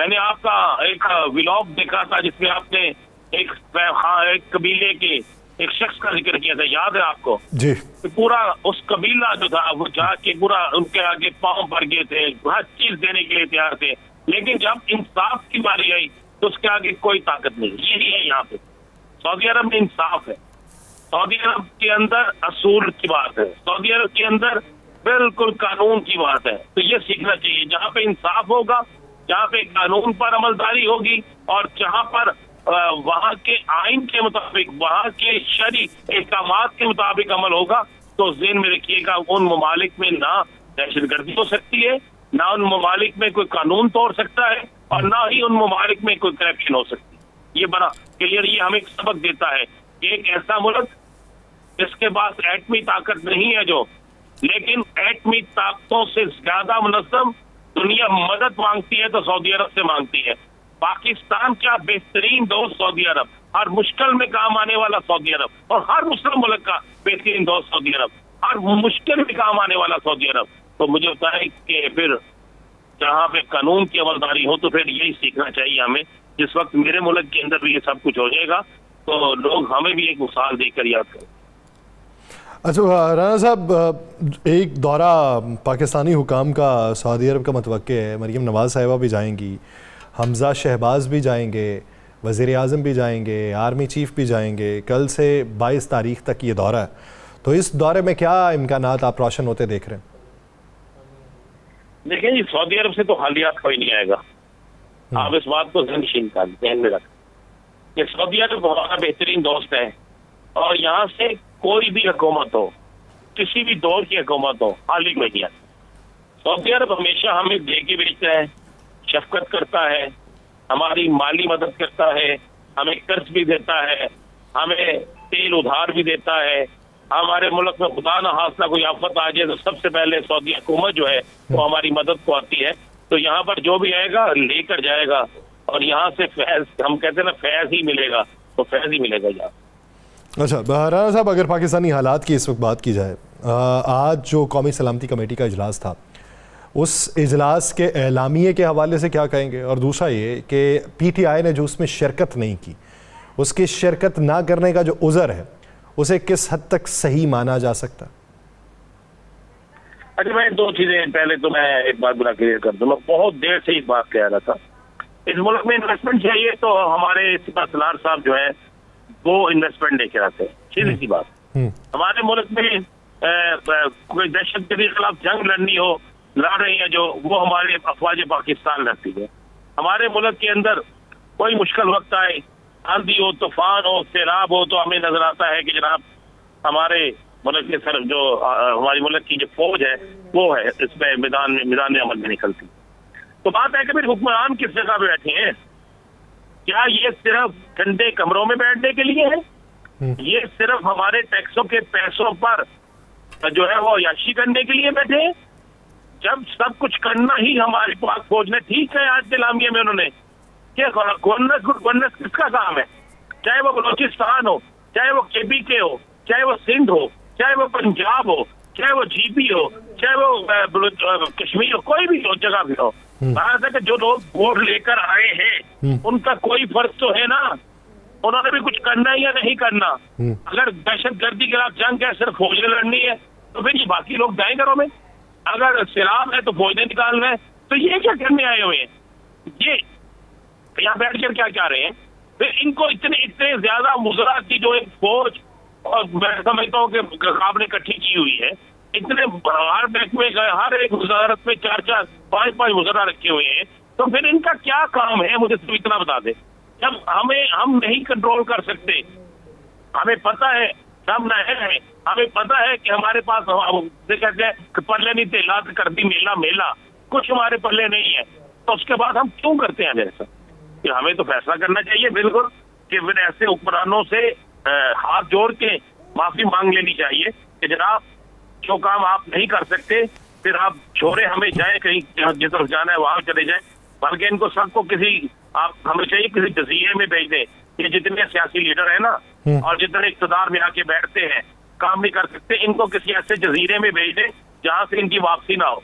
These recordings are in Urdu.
میں نے آپ کا ایک ولاگ دیکھا تھا جس میں آپ نے ایک قبیلے کے ایک شخص کا ذکر کیا تھا، یاد ہے آپ کو؟ جی پورا اس قبیلہ جو تھا وہ جا کے پورا ان کے آگے پاؤں بھر گئے تھے، ہر چیز دینے کے لیے تیار تھے، لیکن جب انصاف کی باری آئی تو اس کے آگے کوئی طاقت نہیں. یہی ہے یہاں پہ سعودی عرب میں انصاف ہے، سعودی عرب کے اندر اصول کی بات ہے، سعودی عرب کے اندر بالکل قانون کی بات ہے. تو یہ سیکھنا چاہیے، جہاں پہ انصاف ہوگا، جہاں پہ قانون پر عملداری ہوگی، اور جہاں پر وہاں کے آئین کے مطابق، وہاں کے شرعی احکامات کے مطابق عمل ہوگا، تو ذہن میں رکھیے گا ان ممالک میں نہ دہشت گردی ہو سکتی ہے، نہ ان ممالک میں کوئی قانون توڑ سکتا ہے، اور نہ ہی ان ممالک میں کوئی کرپشن ہو سکتی ہے. یہ بڑا کلیئر، یہ ہمیں ایک سبق دیتا ہے کہ ایک ایسا ملک جس کے پاس ایٹمی طاقت نہیں ہے جو، لیکن ایٹمی طاقتوں سے زیادہ منظم دنیا مدد مانگتی ہے تو سعودی عرب سے مانگتی ہے. پاکستان کا بہترین دوست سعودی عرب، ہر مشکل میں کام آنے والا سعودی عرب، اور ہر مسلم ملک کا بہترین دوست سعودی عرب، ہر مشکل میں کام آنے والا سعودی عرب. تو مجھے ہوتا ہے کہ پھر جہاں پہ قانون کی عملداری ہو تو پھر یہی سیکھنا چاہیے ہمیں. جس وقت میرے ملک کے اندر بھی یہ سب کچھ ہو جائے گا تو لوگ ہمیں بھی ایک مثال دے کر یاد کریں. اچھا رانا صاحب، ایک دورہ پاکستانی حکام کا سعودی عرب کا متوقع ہے. مریم نواز صاحبہ بھی جائیں گی، حمزہ شہباز بھی جائیں گے، وزیر اعظم بھی جائیں گے، آرمی چیف بھی جائیں گے. کل سے 22 تاریخ تک یہ دورہ ہے، تو اس دورے میں کیا امکانات آپ روشن ہوتے دیکھ رہے ہیں؟ دیکھیں جی، سعودی عرب سے تو حالیات کوئی نہیں آئے گا. آپ اس بات کو ذہن میں رکھ کہ سعودی عرب ہمارا بہترین دوست ہے، اور یہاں سے کوئی بھی حکومت ہو، کسی بھی دور کی حکومت ہو، حالی کوئی نہیں آتی. سعودی عرب ہمیشہ ہمیں دے کے بیچتا ہے، شفقت کرتا ہے، ہماری مالی مدد کرتا ہے، ہمیں قرض بھی دیتا ہے، ہمیں تیل ادھار بھی دیتا ہے. ہمارے ملک میں خدا نہ خواستہ کوئی آفت آ جائے تو سب سے پہلے سعودی حکومت جو ہے وہ ہماری مدد کو آتی ہے. تو یہاں پر جو بھی آئے گا لے کر جائے گا، اور یہاں سے فیض، ہم کہتے ہیں نا فیض ہی ملے گا، تو فیض ہی ملے گا یہاں. اچھا رانا صاحب، اگر پاکستانی حالات کی اس وقت بات کی جائے، آج جو قومی سلامتی کمیٹی کا اجلاس تھا، اس اجلاس کے اعلامیے کے حوالے سے کیا کہیں گے؟ اور دوسرا یہ کہ پی ٹی آئی نے جو اس میں شرکت نہیں کی، اس کی شرکت نہ کرنے کا جو عذر ہے اسے کس حد تک صحیح مانا جا سکتا؟ اچھا، میں دو چیزیں، پہلے تو میں ایک بات بنا کلیئر کر دوں. میں بہت دیر سے ایک بات کہہ رہا تھا، اس ملک میں انویسٹمنٹ چاہیے تو ہمارے سپاہ سالار صاحب جو ہے وہ انویسٹمنٹ لے کے آتے ہیں. سیدھی سی بات، ہمارے ملک میں کوئی دہشت گردی کے خلاف جنگ لڑنی ہو، لڑ رہی ہیں جو، وہ ہمارے افواج پاکستان لڑتی ہے. ہمارے ملک کے اندر کوئی مشکل وقت آئے، آندھی ہو، طوفان ہو، سیلاب ہو، تو ہمیں نظر آتا ہے کہ جناب ہمارے ملک کے سر جو ہماری ملک کی جو فوج ہے وہ ہے اس میں میدان عمل میں نکلتی. تو بات ہے کہ پھر حکمران کس جگہ پہ بیٹھے ہیں؟ کیا یہ صرف ٹھنڈے کمروں میں بیٹھنے کے لیے ہے؟ یہ صرف ہمارے ٹیکسوں کے پیسوں پر جو ہے وہ عیاشی کرنے کے لیے بیٹھے ہیں؟ جب سب کچھ کرنا ہی ہمارے پاس فوج نے، ٹھیک ہے آج کے لامیے میں انہوں نے کہ گورننس کس کا کام ہے؟ چاہے وہ بلوچستان ہو، چاہے وہ کے پی کے ہو، چاہے وہ سندھ ہو، چاہے وہ پنجاب ہو، چاہے وہ جی پی ہو، چاہے وہ کشمیر ہو، کوئی بھی جگہ بھی ہو. بات ہے کہ جو لوگ ووٹ لے کر آئے ہیں ان کا کوئی فرض تو ہے نا، انہوں نے بھی کچھ کرنا ہے یا نہیں کرنا. اگر دہشت گردی کے خلاف جنگ ہے، صرف فوج نے لڑنی ہے، تو پھر یہ باقی لوگ جائیں گھروں میں. اگر سیلاب ہے تو فوج نے نکالنا ہے، تو یہ کیا کرنے آئے ہوئے ہیں؟ یہ یہاں بیٹھ کر کیا چاہ رہے ہیں؟ پھر ان کو اتنے زیادہ مضرات کی جو ایک فوج، اور میں سمجھتا ہوں کہ آپ نے اکٹھی کی ہوئی ہے، اتنے ہر محکمے گئے، ہر ایک وزارت میں 4 5 وزراء رکھے ہوئے ہیں، تو پھر ان کا کیا کام ہے؟ مجھے صرف اتنا بتا دیں. جب ہم نہیں کنٹرول کر سکتے، ہمیں پتہ ہے ہم نہ ہیں، ہمیں پتہ ہے کہ ہمارے پاس کہتے ہیں کہ پلے نہیں تھے، لات کر دی میلا کچھ ہمارے پلے نہیں ہے، تو اس کے بعد ہم کیوں کرتے ہیں ایسا؟ کہ ہمیں تو فیصلہ کرنا چاہیے بالکل کہ پھر ایسے حکمرانوں سے ہاتھ جوڑ کے معافی مانگ لینی چاہیے کہ جناب جو کام آپ نہیں کر سکتے پھر آپ چھوڑے ہمیں، جائیں کہیں جس طرف جانا ہے وہاں چلے جائیں. بلکہ ان کو سب کو آپ ہمیں چاہیے کسی جزیرے میں بھیج دیں. یہ جتنے سیاسی لیڈر ہیں نا اور جتنے اقتدار میں آ کے بیٹھتے ہیں، کام نہیں کر سکتے، ان کو کسی ایسے جزیرے میں بھیج دیں جہاں سے ان کی واپسی نہ ہو.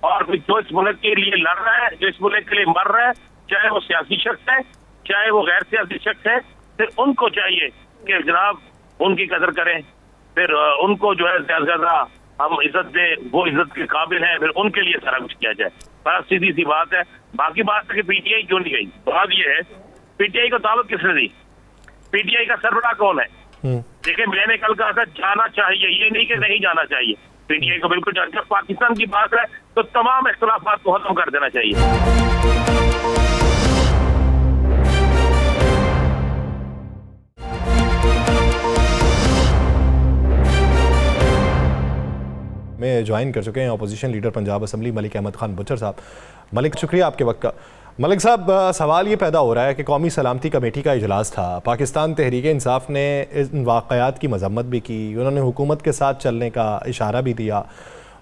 اور جو اس ملک کے لیے لڑ رہا ہے، جو اس ملک کے لیے مر رہا ہے، چاہے وہ سیاسی شخص ہے چاہے وہ غیر سیاسی شخص ہے، پھر ان کو چاہیے کہ جناب ان کی قدر کریں، پھر ان کو جو ہے زیادہ زیادہ ہم عزت دیں، وہ عزت کے قابل ہیں، پھر ان کے لیے سارا کچھ کیا جائے. بڑا سیدھی سی بات ہے. باقی بات ہے کہ پی ٹی آئی کیوں نہیں گئی، بات یہ ہے پی ٹی آئی کو دعوت کس نے دی؟ پی ٹی آئی کا سربراہ کون ہے؟ دیکھیں میں نے کل کہا تھا جانا چاہیے، یہ نہیں کہ نہیں جانا چاہیے. پی ٹی آئی کو بالکل جب پاکستان کی بات ہے تو تمام اختلافات کو ختم کر دینا چاہیے. میں جوائن کر چکے ہیں opposition leader Punjab assembly Malik Ahmad Khan Butcher صاحب. ملک شکریہ آپ کے وقت کا. ملک صاحب سوال یہ پیدا ہو رہا ہے کہ قومی سلامتی کمیٹی کا اجلاس تھا، پاکستان تحریک انصاف نے ان واقعات کی مذمت بھی کی، انہوں نے حکومت کے ساتھ چلنے کا اشارہ بھی دیا.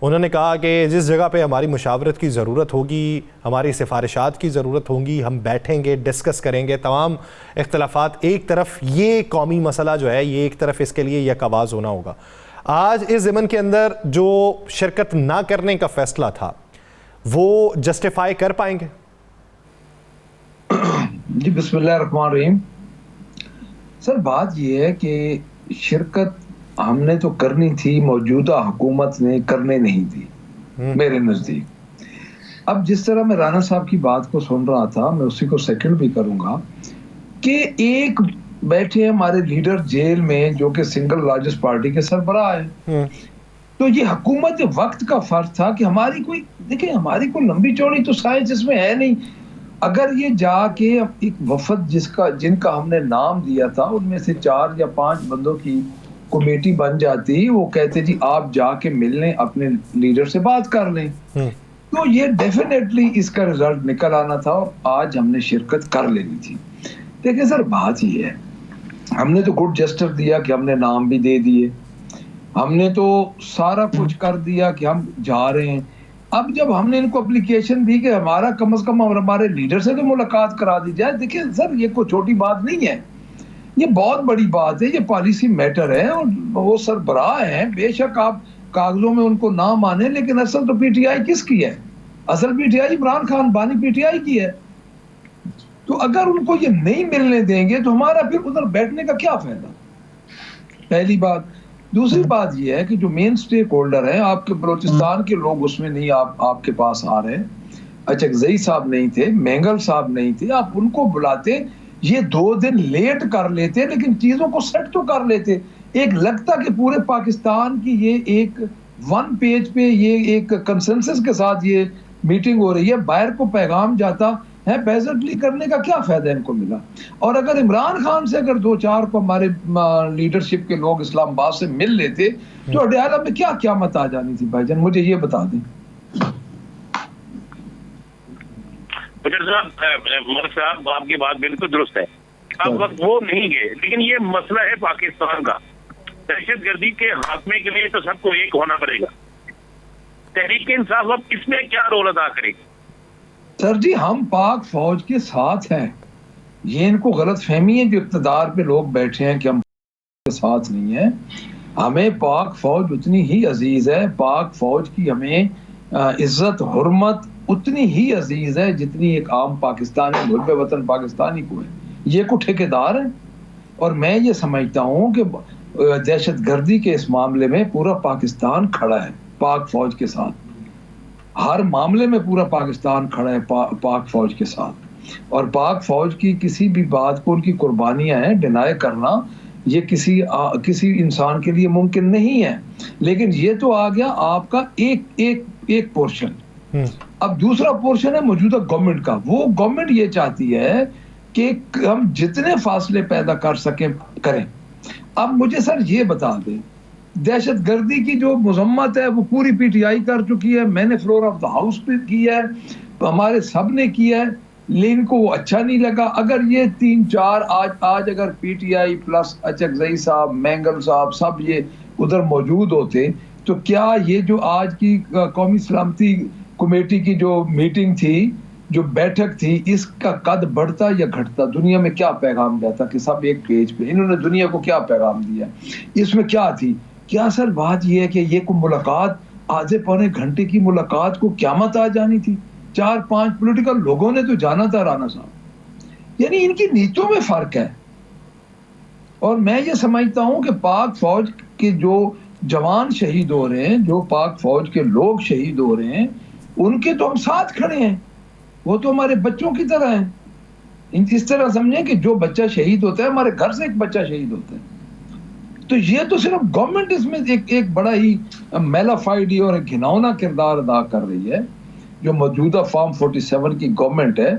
انہوں نے کہا کہ جس جگہ پہ ہماری مشاورت کی ضرورت ہوگی، ہماری سفارشات کی ضرورت ہوگی، ہم بیٹھیں گے، ڈسکس کریں گے تمام اختلافات. ایک طرف یہ قومی مسئلہ جو ہے یہ ایک طرف اس کے لیے یک آواز ہونا ہوگا. آج اس ضمن کے اندر جو شرکت نہ کرنے کا فیصلہ تھا وہ جسٹیفائی کر پائیں گے؟ جی بسم اللہ الرحمن الرحیم. سر بات یہ ہے کہ شرکت ہم نے تو کرنی تھی، موجودہ حکومت نے کرنے نہیں دی میرے نزدیک. اب جس طرح میں رانا صاحب کی بات کو سن رہا تھا میں اسی کو سیکنڈ بھی کروں گا کہ ایک بیٹھے ہمارے لیڈر جیل میں جو کہ سنگل لارجسٹ پارٹی کے سربراہ ہیں، تو یہ حکومت وقت کا فرض تھا کہ ہماری کوئی دیکھیں ہماری کوئی لمبی چوڑی تو سائنس اس میں ہے نہیں. اگر یہ جا کے ایک وفد جن کا ہم نے نام دیا تھا ان میں سے 4 یا 5 بندوں کی کمیٹی بن جاتی، وہ کہتے جی آپ جا کے مل لیں، اپنے لیڈر سے بات کر لیں، تو یہ ڈیفینیٹلی اس کا رزلٹ نکل آنا تھا اور آج ہم نے شرکت کر لینی تھی. دیکھیں سر بات یہ ہے ہم نے تو گڈ جسٹر دیا کہ ہم نے نام بھی دے دیے، ہم نے تو سارا کچھ کر دیا کہ ہم جا رہے ہیں. اب جب ہم نے ان کو اپلیکیشن دی کہ ہمارا کم از کم ہمارے لیڈر سے تو ملاقات کرا دی جائے، دیکھیں سر یہ کوئی چھوٹی بات نہیں ہے، یہ بہت بڑی بات ہے، یہ پالیسی میٹر ہے اور وہ سربراہ ہیں. بے شک آپ کاغذوں میں ان کو نہ مانیں لیکن اصل تو پی ٹی آئی کس کی ہے؟ اصل P T I Imran Khan بانی پی ٹی آئی کی ہے. تو اگر ان کو یہ نہیں ملنے دیں گے تو ہمارا پھر ادھر بیٹھنے کا کیا فائدہ؟ پہلی بات. دوسری بات یہ ہے کہ جو مین سٹیک ہولڈر ہیں آپ کے بلوچستان کے لوگ اس میں نہیں آپ کے پاس آ رہے ہیں. اچکزئی صاحب نہیں تھے، مینگل صاحب نہیں تھے، آپ ان کو بلاتے، یہ 2 دن لیٹ کر لیتے لیکن چیزوں کو سیٹ تو کر لیتے. ایک لگتا کہ پورے پاکستان کی یہ ایک 1 پیج پہ یہ ایک کنسنسس کے ساتھ یہ میٹنگ ہو رہی ہے، باہر کو پیغام جاتا ہے، بیزٹلی کرنے کا کیا فائدہ ان کو ملا؟ اور اگر عمران خان سے اگر 2-4 کو ہمارے لیڈرشپ کے لوگ اسلام آباد سے مل لیتے تو اڈیالہ میں کیا قیامت آ جانی تھی؟ بھائی جان مجھے یہ بتا دیں. ملک صاحب آپ کی بات بالکل درست ہے، اب وقت وہ نہیں گئے، لیکن یہ مسئلہ ہے پاکستان کا. دہشت گردی کے خاتمے کے لیے تو سب کو ایک ہونا پڑے گا. تحریک انصاف اب اس میں کیا رول ادا کرے گی؟ سر جی ہم پاک فوج کے ساتھ ہیں، یہ ان کو غلط فہمی ہے جو اقتدار پہ لوگ بیٹھے ہیں کہ ہم کے ساتھ نہیں ہیں. ہمیں پاک فوج اتنی ہی عزیز ہے، پاک فوج کی ہمیں عزت حرمت اتنی ہی عزیز ہے جتنی ایک عام پاکستانی محب وطن پاکستانی کو ہے. یہ کو ٹھیکیدار ہیں اور میں یہ سمجھتا ہوں کہ دہشت گردی کے اس معاملے میں پورا پاکستان کھڑا ہے پاک فوج کے ساتھ. ہر معاملے میں پورا پاکستان کھڑا ہے پاک فوج کے ساتھ، اور پاک فوج کی کسی بھی بات کو ان کی قربانیاں ہیں ڈینائی کرنا یہ کسی انسان کے لیے ممکن نہیں ہے. لیکن یہ تو آ گیا آپ کا ایک پورشن. اب دوسرا پورشن ہے موجودہ گورنمنٹ کا. وہ گورنمنٹ یہ چاہتی ہے کہ ہم جتنے فاصلے پیدا کر سکیں کریں. اب مجھے سر یہ بتا دیں دہشت گردی کی جو مذمت ہے وہ پوری پی ٹی آئی کر چکی ہے، میں نے فلور آف دا ہاؤس پہ کی ہے، ہمارے سب نے کیا ہے، لیکن کو وہ اچھا نہیں لگا. اگر یہ 3-4 آج اگر P T I plus Achakzai صاحب مینگل صاحب سب یہ ادھر موجود ہوتے تو کیا یہ جو آج کی قومی سلامتی کمیٹی کی جو میٹنگ تھی جو بیٹھک تھی اس کا قد بڑھتا یا گھٹتا؟ دنیا میں کیا پیغام جاتا کہ سب ایک پیج پہ؟ انہوں نے دنیا کو کیا پیغام دیا؟ اس میں کیا تھی؟ کیا سر بات یہ ہے کہ یہ کوئی ملاقات آدھے پونے گھنٹے کی ملاقات کو قیامت آ جانی تھی؟ 4-5 پولیٹیکل لوگوں نے تو جانا تھا رانا صاحب. یعنی ان کی نیتوں میں فرق ہے. اور میں یہ سمجھتا ہوں کہ پاک فوج کے جو جوان شہید ہو رہے ہیں, جو پاک فوج کے لوگ شہید ہو رہے ہیں, ان کے تو ہم ساتھ کھڑے ہیں, وہ تو ہمارے بچوں کی طرح ہیں. اس طرح سمجھیں کہ جو بچہ شہید ہوتا ہے, ہمارے گھر سے ایک بچہ شہید ہوتا ہے. تو یہ تو صرف گورنمنٹ اس میں ایک بڑا ہی میلافائڈ اور ایک گھناؤنا کردار ادا کر رہی ہے, جو موجودہ فارم 47 کی گورنمنٹ ہے.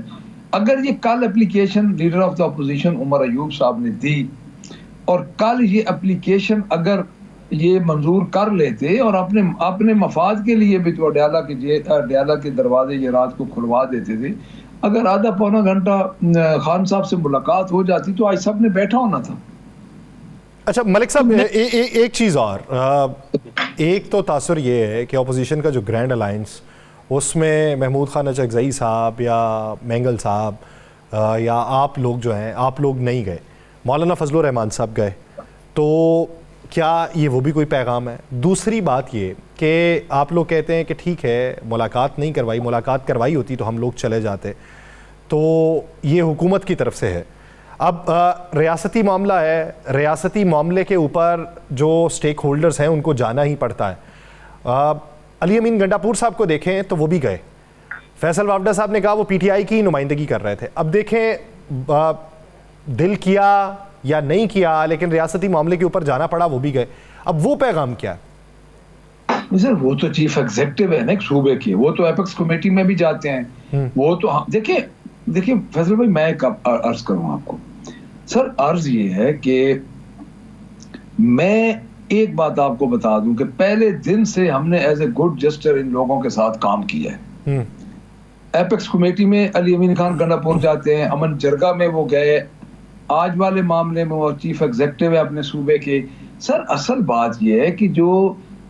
اگر یہ کل application leader of the opposition Umar Ayub صاحب نے دی, اور کل یہ اپلیکیشن اگر یہ منظور کر لیتے اور اپنے مفاد کے لیے بھی تو اڈیالہ کے دروازے یہ رات کو کھلوا دیتے تھے, اگر آدھا پونا گھنٹہ خان صاحب سے ملاقات ہو جاتی تو آج سب نے بیٹھا ہونا تھا. اچھا ملک صاحب, ایک چیز اور, ایک تو تاثر یہ ہے کہ اپوزیشن کا جو گرینڈ الائنس, اس میں محمود خان اچکزئی صاحب یا مینگل صاحب یا آپ لوگ جو ہیں, آپ لوگ نہیں گئے, مولانا فضل الرحمان صاحب گئے. تو کیا یہ وہ بھی کوئی پیغام ہے؟ دوسری بات یہ کہ آپ لوگ کہتے ہیں کہ ٹھیک ہے ملاقات نہیں کروائی, ملاقات کروائی ہوتی تو ہم لوگ چلے جاتے, تو یہ حکومت کی طرف سے ہے. اب ریاستی معاملہ ہے, ریاستی معاملے کے اوپر جو سٹیک ہولڈرز ہیں ان کو جانا ہی پڑتا ہے. علی امین گنڈاپور صاحب کو دیکھیں تو وہ بھی گئے, فیصل وافدہ صاحب نے کہا وہ پی ٹی آئی کی نمائندگی کر رہے تھے. اب دیکھیں دل کیا یا نہیں کیا, لیکن ریاستی معاملے کے اوپر جانا پڑا, وہ بھی گئے. اب وہ پیغام کیا ہے؟ سر وہ تو چیف ایگزیکٹو ہے نا ایک صوبے کے, وہ تو ایپیکس کمیٹی میں بھی جاتے ہیں. وہ تو دیکھیں فیصل بھائی, میں ایک عرض کروں آپ کو. سر عرض یہ ہے کہ میں ایک بات آپ کو بتا دوں کہ پہلے دن سے ہم نے ایز اے گڈ جسٹر ان لوگوں کے ساتھ کام کیا ہے. ایپیکس کمیٹی میں علی امین خان گنڈاپور جاتے ہیں, امن جرگا میں وہ گئے, آج والے معاملے میں وہ چیف ایگزیکٹو ہے اپنے صوبے کے. سر اصل بات یہ ہے کہ جو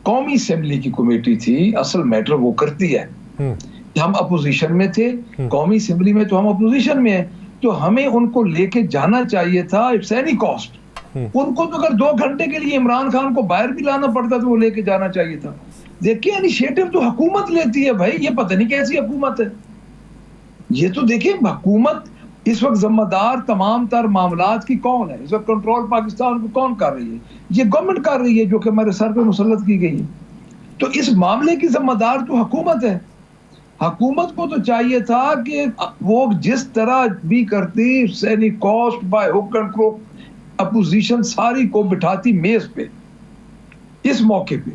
قومی اسمبلی کی کمیٹی تھی, اصل میٹر وہ کرتی ہے. ہم اپوزیشن میں تھے, قومی اسمبلی میں تو ہم اپوزیشن میں ہیں, تو ہمیں ان کو لے کے جانا چاہیے تھا اٹس اینی کاسٹ. ان کو تو اگر 2 گھنٹے کے لیے عمران خان کو باہر بھی لانا پڑتا تو وہ لے کے جانا چاہیے تھا. دیکھیں انیشیٹو تو حکومت لیتی ہے بھائی, یہ پتہ نہیں کیسی حکومت ہے یہ. تو دیکھیں حکومت اس وقت ذمہ دار تمام تر معاملات کی کون ہے, اس وقت کنٹرول پاکستان کو کون کر رہی ہے؟ یہ گورنمنٹ کر رہی ہے جو کہ ہمارے سر پہ مسلط کی گئی ہے. تو اس معاملے کی ذمہ دار تو حکومت ہے. حکومت کو تو چاہیے تھا کہ وہ جس طرح بھی کرتی سینی کاسٹ by hook and crook, opposition ساری کو بٹھاتی میز پہ اس موقع پہ,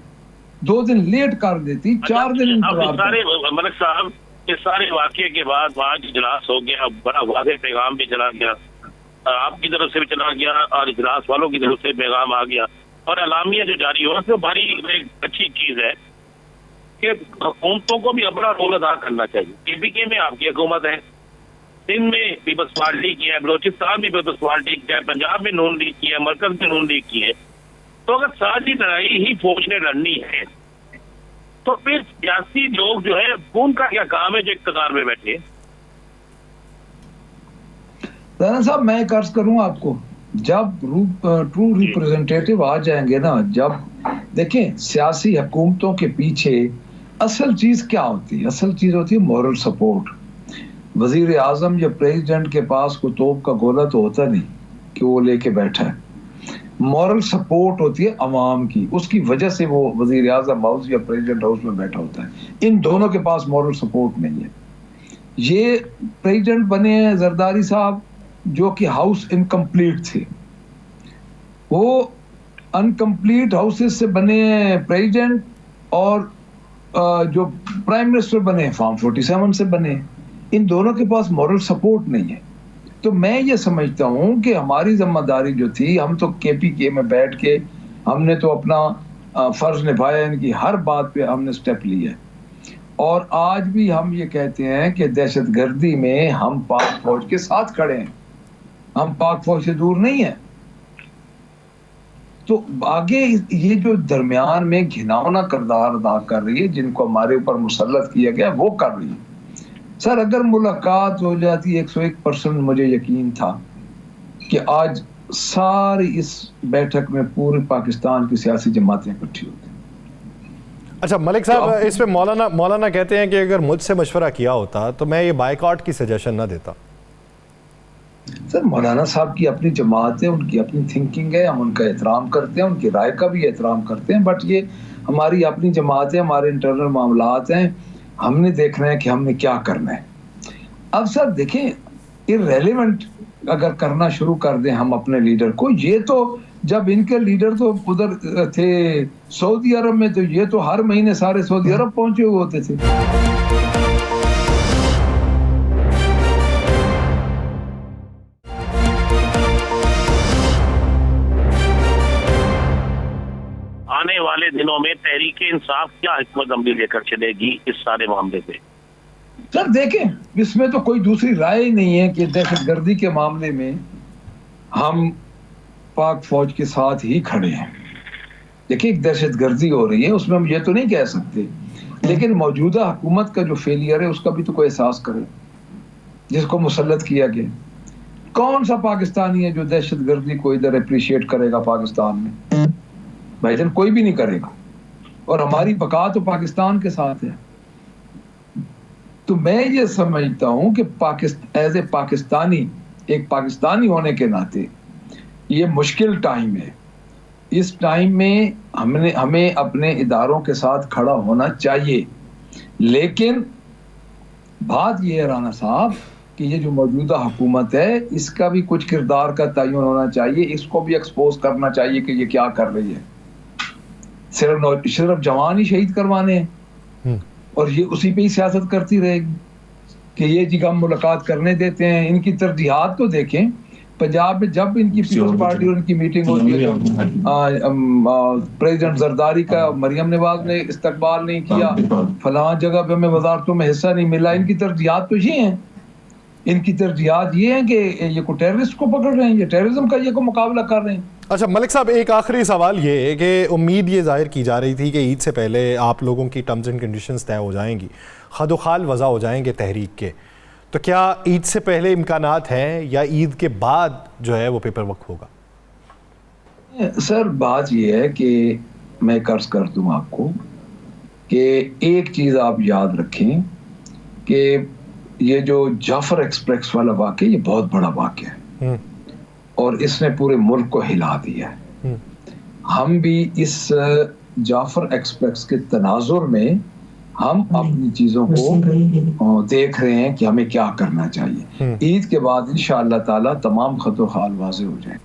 2 دن لیٹ کر دیتی, 4 دن انتظار کرتی. ملک صاحب اس سارے واقعے کے بعد وہاں اجلاس ہو گیا, بڑا واضح پیغام بھی چلا گیا, آپ کی طرف سے بھی چلا گیا اور اجلاس والوں کی طرف سے پیغام آ گیا, اور اعلامیہ جو جاری ہوا تو بڑی اچھی چیز ہے کہ حکومتوں کو بھی اپنا رول ادا کرنا چاہیے. پی پی کے میں آپ کی حکومت ہے, سندھ میں پیپلز پارٹی کی ہے, بلوچستان میں پیپلز پارٹی کی ہے, پنجاب میں نون لیگ کی ہے, مرکز میں نون لیگ کی ہے. تو اگر ساری لڑائی ہی فوج نے لڑنی ہے تو پھر سیاسی لوگ جو ہے ان کا کیا کام ہے جو اقتدار میں بیٹھے؟ رانا صاحب میں ایک عرض کروں آپ کو, جب ٹرو ریپرزینٹیٹیو آ جائیں گے نا, جب دیکھیں سیاسی حکومتوں کے پیچھے اصل چیز کیا ہوتی ہے؟ اصل چیز ہوتی ہے مورل سپورٹ. وزیر اعظم یا پریزیڈنٹ کے پاس کوئی توپ کا گولہ تو ہوتا نہیں کہ وہ لے کے بیٹھا ہے. مورل سپورٹ ہوتی ہے عوام کی, اس کی وجہ سے وہ وزیر اعظم ہاؤس یا پریزیڈنٹ ہاؤس میں بیٹھا ہوتا ہے. ان دونوں کے پاس مورل سپورٹ نہیں ہے. یہ پریزیڈنٹ بنے ہیں زرداری صاحب جو کہ ہاؤس انکمپلیٹ تھے, وہ انکمپلیٹ ہاؤسز سے بنے ہیں پریزیڈنٹ, اور جو پرائم منسٹر بنے فارم 47 سے بنے. ان دونوں کے پاس مورل سپورٹ نہیں ہے. تو میں یہ سمجھتا ہوں کہ ہماری ذمہ داری جو تھی, ہم تو کے پی کے میں بیٹھ کے ہم نے تو اپنا فرض نبھایا, ان کی ہر بات پہ ہم نے سٹیپ لیا ہے. اور آج بھی ہم یہ کہتے ہیں کہ دہشت گردی میں ہم پاک فوج کے ساتھ کھڑے ہیں, ہم پاک فوج سے دور نہیں ہیں. تو آگے یہ جو درمیان میں گھناؤنا کردار ادا کر رہی ہے, جن کو ہمارے اوپر مسلط کیا گیا, وہ کر رہی ہے. سر اگر ملاقات ہو جاتی 101% مجھے یقین تھا کہ آج ساری اس بیٹھک میں پورے پاکستان کی سیاسی جماعتیں اکٹھی ہوتی. اچھا ملک صاحب، اس پہ مولانا کہتے ہیں کہ اگر مجھ سے مشورہ کیا ہوتا تو میں یہ بائیکاٹ کی سجیشن نہ دیتا. سر مولانا صاحب کی اپنی جماعت ہے، ان کی اپنی تھنکنگ ہے، ہم ان کا احترام کرتے ہیں، ان کی رائے کا بھی احترام کرتے ہیں، بٹ یہ ہماری اپنی جماعت ہے، ہمارے انٹرنل معاملات ہیں، ہم نے دیکھنا ہے کہ ہم نے کیا کرنا ہے. اب سر دیکھیں، irrelevant اگر کرنا شروع کر دیں ہم اپنے لیڈر کو، یہ تو جب ان کے لیڈر تو ادھر تھے سعودی عرب میں، تو یہ تو ہر مہینے سارے سعودی عرب پہنچے ہوئے ہوتے تھے. آنے والے دنوں میں تحریک انصاف کیا حکمت عملی لے کر چلے گی اس سارے معاملے پہ؟ سر دیکھیں، اس میں تو کوئی دوسری رائے ہی نہیں ہے کہ دہشت گردی کے معاملے میں ہم پاک فوج کے ساتھ ہی کھڑے ہیں. دیکھیں ایک دہشت گردی ہو رہی ہے، اس میں ہم یہ تو نہیں کہہ سکتے، لیکن موجودہ حکومت کا جو فیلئر ہے اس کا بھی تو کوئی احساس کرے، جس کو مسلط کیا گیا. کون سا پاکستانی ہے جو دہشت گردی کو ادھر اپریشیٹ کرے گا پاکستان میں؟ بھائی جان کوئی بھی نہیں کرے گا، اور ہماری بقا تو پاکستان کے ساتھ ہے. تو میں یہ سمجھتا ہوں کہ ایز اے پاکستانی، ایک پاکستانی ہونے کے ناطے یہ مشکل ٹائم ہے. اس ٹائم میں ہمیں اپنے اداروں کے ساتھ کھڑا ہونا چاہیے، لیکن بات یہ ہے رانا صاحب کہ یہ جو موجودہ حکومت ہے اس کا بھی کچھ کردار کا تعین ہونا چاہیے، اس کو بھی ایکسپوز کرنا چاہیے کہ یہ کیا کر رہی ہے. صرف جوان ہی شہید کروانے ہیں اور یہ اسی پہ ہی سیاست کرتی رہے گی کہ یہ جی ہم ملاقات کرنے دیتے ہیں. ان کی ترجیحات تو دیکھیں، پنجاب میں جب ان کی پیپلز پارٹی اور ان کی میٹنگ ہوتی ہے تو پریزیڈنٹ زرداری کا مریم نواز نے استقبال نہیں کیا، فلاں جگہ پہ ہمیں وزارتوں میں حصہ نہیں ملا. ان کی ترجیحات تو یہ ہیں، ان کی ترجیحات یہ ہیں کہ یہ کو ٹیررسٹ کو پکڑ رہے ہیں، یہ ٹیررزم کا یہ کو مقابلہ کر رہے ہیں. اچھا ملک صاحب، ایک آخری سوال یہ ہے کہ امید یہ ظاہر کی جا رہی تھی کہ عید سے پہلے آپ لوگوں کی ٹرمز اینڈ کنڈیشنز طے ہو جائیں گی، خد و خال وضع ہو جائیں گے تحریک کے، تو کیا عید سے پہلے امکانات ہیں یا عید کے بعد جو ہے وہ پیپر ورک ہوگا؟ سر بات یہ ہے کہ میں قرض کر دوں آپ کو کہ ایک چیز آپ یاد رکھیں کہ یہ جو جعفر ایکسپریس والا واقعہ یہ بہت بڑا واقعہ ہے اور اس نے پورے ملک کو ہلا دیا ہے. ہم بھی اس جعفر ایکسپریس کے تناظر میں ہم اپنی چیزوں کو دیکھ رہے ہیں کہ ہمیں کیا کرنا چاہیے. عید کے بعد انشاءاللہ تعالی تمام خط و خال واضح ہو جائیں.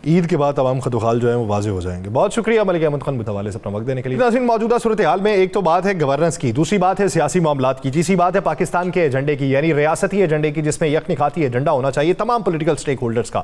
عید کے بعد تمام خط و خال جو ہیں وہ واضح ہو جائیں گے. بہت شکریہ ملک احمد خان متوالی سے اپنا وقت دینے کے لیے. ناظرین، موجودہ صورتحال میں ایک تو بات ہے گورننس کی، دوسری بات ہے سیاسی معاملات کی، تیسری بات ہے پاکستان کے ایجنڈے کی، یعنی ریاستی ایجنڈے کی، جس میں یک نکاتی ایجنڈا ہونا چاہیے تمام پولیٹیکل سٹیک ہولڈرز کا.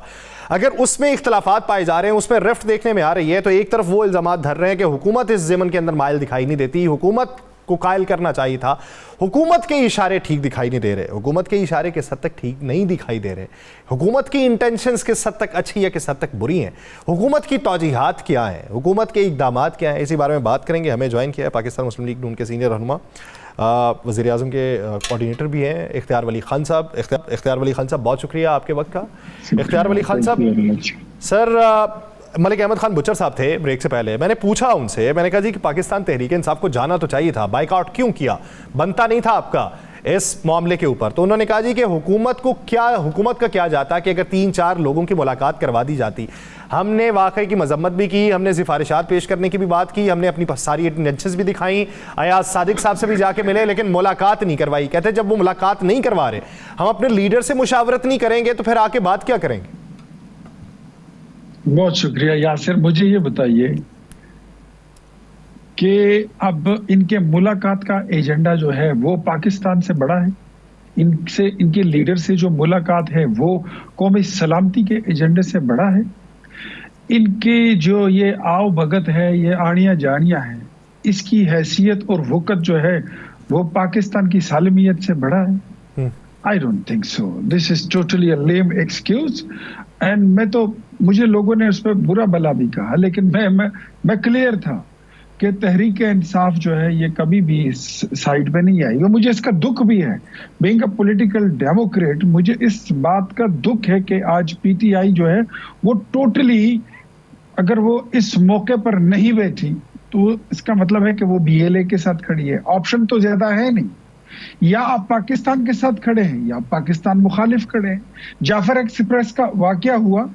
اگر اس میں اختلافات پائے جا رہے ہیں، اس میں رفت دیکھنے میں آ رہی ہے، تو ایک طرف وہ الزامات دھر رہے ہیں کہ حکومت اس ضمن کے اندر مائل دکھائی نہیں دیتی، حکومت کو قائل کرنا چاہیے تھا، حکومت کے اشارے ٹھیک دکھائی نہیں دے رہے، حکومت کے اشارے کس حد تک ٹھیک نہیں دکھائی دے رہے، حکومت کی انٹینشنز کس حد تک اچھی یا کس حد تک بری ہیں، حکومت کی توجیہات کیا ہیں، حکومت کے اقدامات کیا ہیں، اسی بارے میں بات کریں گے. ہمیں جوائن کیا ہے پاکستان مسلم لیگ نون کے سینئر رہنما، وزیر اعظم کے کوارڈینیٹر بھی ہیں، اختیار ولی خان صاحب. اختیار ولی خان صاحب، بہت شکریہ آپ کے وقت کا. اختیار ولی خان صاحب، سر ملک احمد خان بچر صاحب تھے بریک سے پہلے، میں نے پوچھا ان سے، میں نے کہا جی کہ پاکستان تحریک انصاف کو جانا تو چاہیے تھا، بائیک آؤٹ کیوں کیا، بنتا نہیں تھا آپ کا اس معاملے کے اوپر؟ تو انہوں نے کہا جی کہ حکومت کا کیا جاتا کہ اگر 3-4 لوگوں کی ملاقات کروا دی جاتی. ہم نے واقعے کی مذمت بھی کی، ہم نے سفارشات پیش کرنے کی بھی بات کی، ہم نے اپنی ساری انٹینشنز بھی دکھائیں، ایاز صادق صاحب سے بھی جا کے ملے، لیکن ملاقات نہیں کروائی. کہتے جب وہ ملاقات نہیں کروا رہے، ہم اپنے لیڈر سے مشاورت نہیں کریں گے تو پھر آ کے بات کیا کریں گے؟ بہت شکریہ یاسر. مجھے یہ بتائیے کہ اب ان کے ملاقات کا ایجنڈا جو ہے وہ پاکستان سے بڑا ہے، ان کے لیڈر سے جو ملاقات ہے وہ قومی سلامتی کے ایجنڈے سے بڑا ہے، ان کے جو یہ آؤ بھگت ہے، یہ آڑیاں جانیاں ہیں، اس کی حیثیت اور وقت جو ہے وہ پاکستان کی سالمیت سے بڑا ہے. I don't think so. This is totally a lame excuse. And مجھے لوگوں نے اس پہ برا بلا بھی کہا، لیکن میں کلیئر تھا کہ تحریک انصاف جو ہے یہ کبھی بھی سائڈ پہ نہیں آئی. مجھے اس کا دکھ بھی ہے، بینگ اے پولیٹیکل ڈیموکریٹ، مجھے اس بات کا دکھ ہے کہ آج پی ٹی آئی جو ہے وہ ٹوٹلی، اگر وہ اس موقع پر نہیں بیٹھی تو اس کا مطلب ہے کہ وہ BLA کے ساتھ کھڑی ہے. آپشن تو زیادہ ہے نہیں, یا آپ پاکستان کے ساتھ کھڑے ہیں یا آپ پاکستان مخالف کھڑے ہیں. جعفر ایکسپریس کا واقعہ ہوا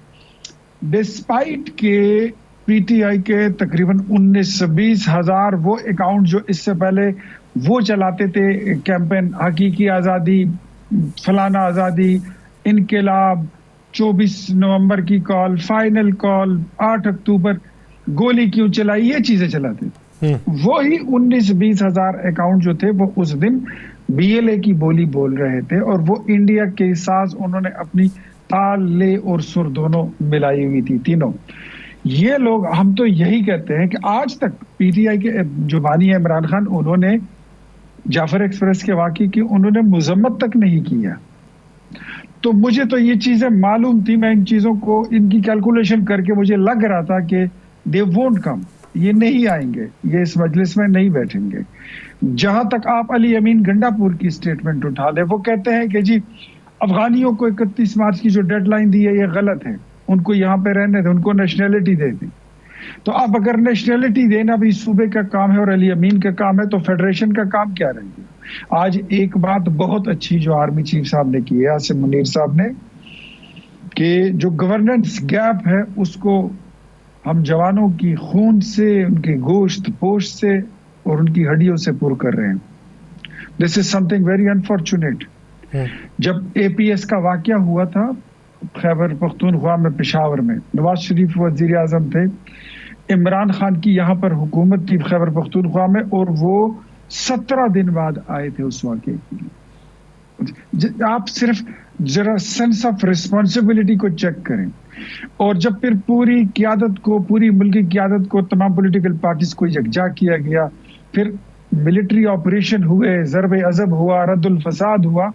ڈسپائٹ کہ PTI کے تقریباً 19-20 ہزار وہ اکاؤنٹ جو اس سے پہلے وہ چلاتے تھے کیمپین حقیقی آزادی, فلانا آزادی, انقلاب, 24 نومبر کی کال, فائنل کال, 8 اکتوبر, گولی کیوں چلائی, یہ چیزیں چلاتے تھے. وہی 19-20 ہزار اکاؤنٹ جو تھے وہ اس دن BLA کی بولی بول رہے تھے, اور وہ انڈیا کے ساز انہوں نے اپنی تال, لے اور سر دونوں ملائی ہوئی تھی تینوں. یہ لوگ, ہم تو یہی کہتے ہیں کہ آج تک PTI کے جو بانی ہے عمران خان, انہوں نے جعفر ایکسپریس کے واقعے کی انہوں نے مذمت تک نہیں کیا. تو مجھے تو یہ چیزیں معلوم تھی, میں ان چیزوں کو ان کی کیلکولیشن کر کے مجھے لگ رہا تھا کہ دے وونٹ کم, یہ نہیں آئیں گے, یہ اس مجلس میں نہیں بیٹھیں گے. جہاں تک آپ علی امین گنڈا پور کی سٹیٹمنٹ اٹھا لیں, وہ کہتے ہیں کہ جی افغانیوں کو 31 مارچ کی جو ڈیڈ لائن دی ہے یہ غلط ہے, ان کو یہاں پہ رہنے دیں, ان کو نیشنلٹی دے دیں. تو اب اگر نیشنلٹی دینا بھی صوبے کا کام ہے اور علی امین کا کام ہے, تو فیڈریشن کا کام کیا رہے گا؟ آج ایک بات بہت اچھی جو آرمی چیف صاحب نے کی ہے, عاصم منیر صاحب نے, کہ جو گورننس گیپ ہے اس کو ہم جوانوں کی خون سے, ان کے گوشت پوشت سے اور ان کی ہڈیوں سے پر کر رہے ہیں. دس از سم تھنگ ویری انفارچونیٹ. جب APS کا واقعہ ہوا تھا خیبر پختونخوا میں, پشاور میں, نواز شریف وزیر اعظم تھے, عمران خان کی یہاں پر حکومت تھی خیبر پختونخوا میں, اور وہ 17 دن بعد آئے تھے اس واقعے کے لیے. آپ صرف ذرا سینس آف ریسپانسبلٹی کو چیک کریں. اور جب پھر پوری قیادت کو, پوری ملکی قیادت کو, تمام پولیٹیکل پارٹیز کو یکجا کیا گیا, پھر ملٹری آپریشن ہوئے, ضرب عضب ہوا, رد الفساد ہوا,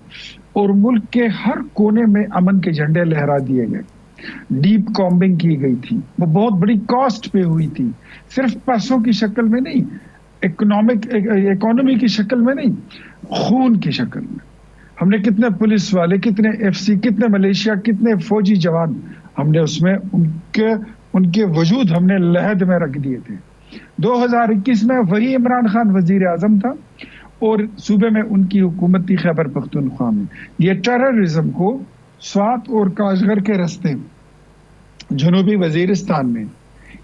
اور ملک کے ہر کونے میں امن کے جھنڈے لہرا دیے گئے. ڈیپ کامبنگ کی گئی تھی, وہ بہت بڑی کاسٹ پہ ہوئی تھی, صرف پیسوں کی شکل میں نہیں, اکانومی کی شکل میں نہیں, خون کی شکل میں. ہم نے کتنے پولیس والے, کتنے FC, کتنے ملیشیا, کتنے فوجی جوان ہم نے اس میں ان کے وجود ہم نے لحد میں رکھ دیے تھے. 2021 میں وہی عمران خان وزیر اعظم تھا اور صوبے میں ان کی حکومت تھی خیبر پختونخوا میں. یہ ٹیررزم کو سوات اور کاشغر کے رستے جنوبی وزیرستان میں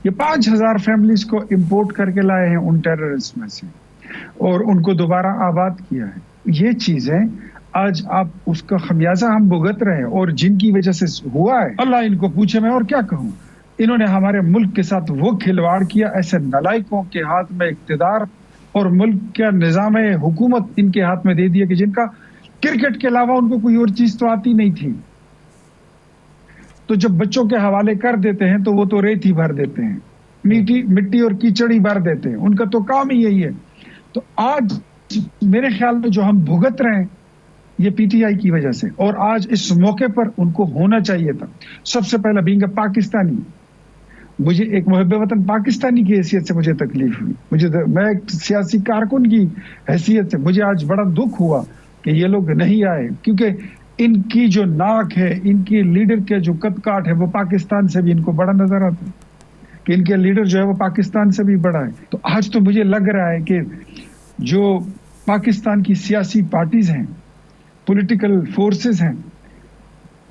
یہ 5000 فیملیز کو امپورٹ کر کے لائے ہیں ان ٹیررسٹ میں سے, اور ان کو دوبارہ آباد کیا ہے. یہ چیزیں آج آپ اس کا خمیازہ ہم بھگت رہے ہیں, اور جن کی وجہ سے ہوا ہے, اللہ ان کو پوچھے, میں اور کیا کہوں. انہوں نے ہمارے ملک کے ساتھ وہ کھلواڑ کیا, ایسے نالائکوں کے ہاتھ میں اقتدار اور ملک کا نظام حکومت ان کے ہاتھ میں دے دیا کہ جن کا کرکٹ کے علاوہ ان کو کوئی اور چیز تو آتی نہیں تھی. تو جب بچوں کے حوالے کر دیتے ہیں تو وہ تو ریت ہی بھر دیتے ہیں, مٹی اور کیچڑ ہی بھر دیتے ہیں, ان کا تو کام ہی یہی ہے. تو آج میرے خیال میں جو ہم بھگت رہے ہیں یہ PTI کی وجہ سے, اور آج اس موقع پر ان کو ہونا چاہیے تھا. سب سے پہلا بینگ پاکستانی, مجھے ایک محب وطن پاکستانی کی حیثیت سے مجھے تکلیف ہوئی, میں ایک سیاسی کارکن کی حیثیت سے مجھے آج بڑا دکھ ہوا کہ یہ لوگ نہیں آئے, کیونکہ ان کی جو ناک ہے, ان کی لیڈر کے جو قد کاٹ ہے, وہ پاکستان سے بھی ان کو بڑا نظر آتا ہے, کہ ان کے لیڈر جو ہے وہ پاکستان سے بھی بڑا ہے. تو آج تو مجھے لگ رہا ہے کہ جو پاکستان کی سیاسی پارٹیز ہیں, پولیٹیکل فورسز ہیں,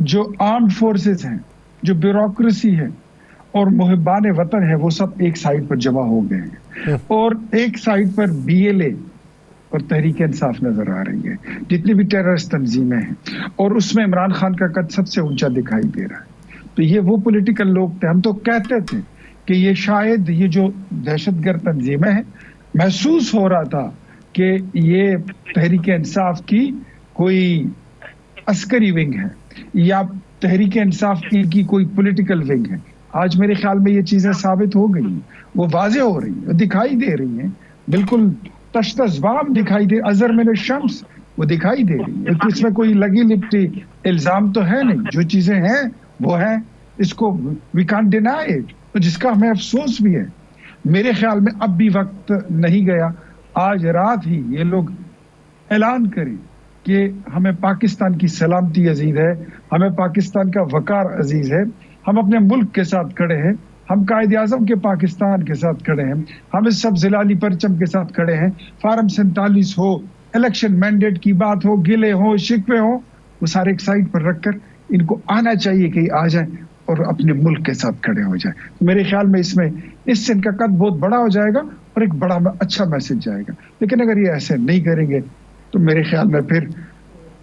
جو آرمڈ فورسز ہیں, جو بیوروکریسی ہے اور محبان وطن ہے, وہ سب ایک سائڈ پر جمع ہو گئے ہیں, اور ایک سائڈ پر BLA اور تحریک انصاف نظر آ رہی ہے, جتنی بھی ٹیررسٹ تنظیمیں ہیں, اور اس میں عمران خان کا قد سب سے اونچا دکھائی دے رہا ہے. تو یہ وہ پولیٹیکل لوگ تھے, ہم تو کہتے تھے کہ یہ شاید یہ جو دہشت گرد تنظیمیں ہیں, محسوس ہو رہا تھا کہ یہ تحریک انصاف کی کوئی عسکری ونگ ہے یا تحریک انصاف کی کوئی پولیٹیکل ونگ ہے. آج میرے خیال میں یہ چیزیں ثابت ہو گئی, وہ واضح ہو رہی ہیں, دکھائی دے رہی ہیں, بالکل تشت ازبام دکھائی دے, ازر من الشمس وہ دکھائی دے رہی ہے. اس میں کوئی لگی لپٹی الزام تو ہے نہیں, جو چیزیں ہیں وہ ہیں, اس کو وی کانٹ ڈینائی اٹ, جس کا ہمیں افسوس بھی ہے. میرے خیال میں اب بھی وقت نہیں گیا, آج رات ہی یہ لوگ اعلان کریں کہ ہمیں پاکستان کی سلامتی عزیز ہے, ہمیں پاکستان کا وقار عزیز ہے, ہم اپنے ملک کے ساتھ کھڑے ہیں, ہم قائد اعظم کے پاکستان کے ساتھ کھڑے ہیں, ہم اس سب زلالی پرچم کے ساتھ کھڑے ہیں. فارم 47 ہو, الیکشن مینڈیٹ کی بات ہو, گلے ہوں شکوے ہوں, وہ سارے ایک سائڈ پر رکھ کر ان کو آنا چاہیے کہ آ جائیں اور اپنے ملک کے ساتھ کھڑے ہو جائیں. میرے خیال میں اس سے ان کا قد بہت بڑا ہو جائے گا اور ایک بڑا اچھا میسج جائے گا. لیکن اگر یہ ایسے نہیں کریں گے تو میرے خیال میں پھر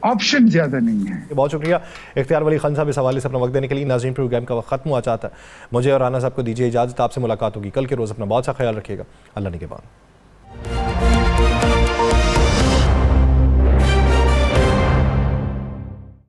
آپشن زیادہ نہیں ہے. بہت شکریہ اختیار ولی خان صاحب اس حوالے سے اپنا وقت دینے کے لیے. ناظرین پروگرام کا وقت ختم ہوا چاہتا ہے, مجھے اور رانا صاحب کو دیجیے اجازت. آپ سے ملاقات ہوگی کل کے روز. اپنا بہت سا خیال رکھیے گا. اللہ نگہبان.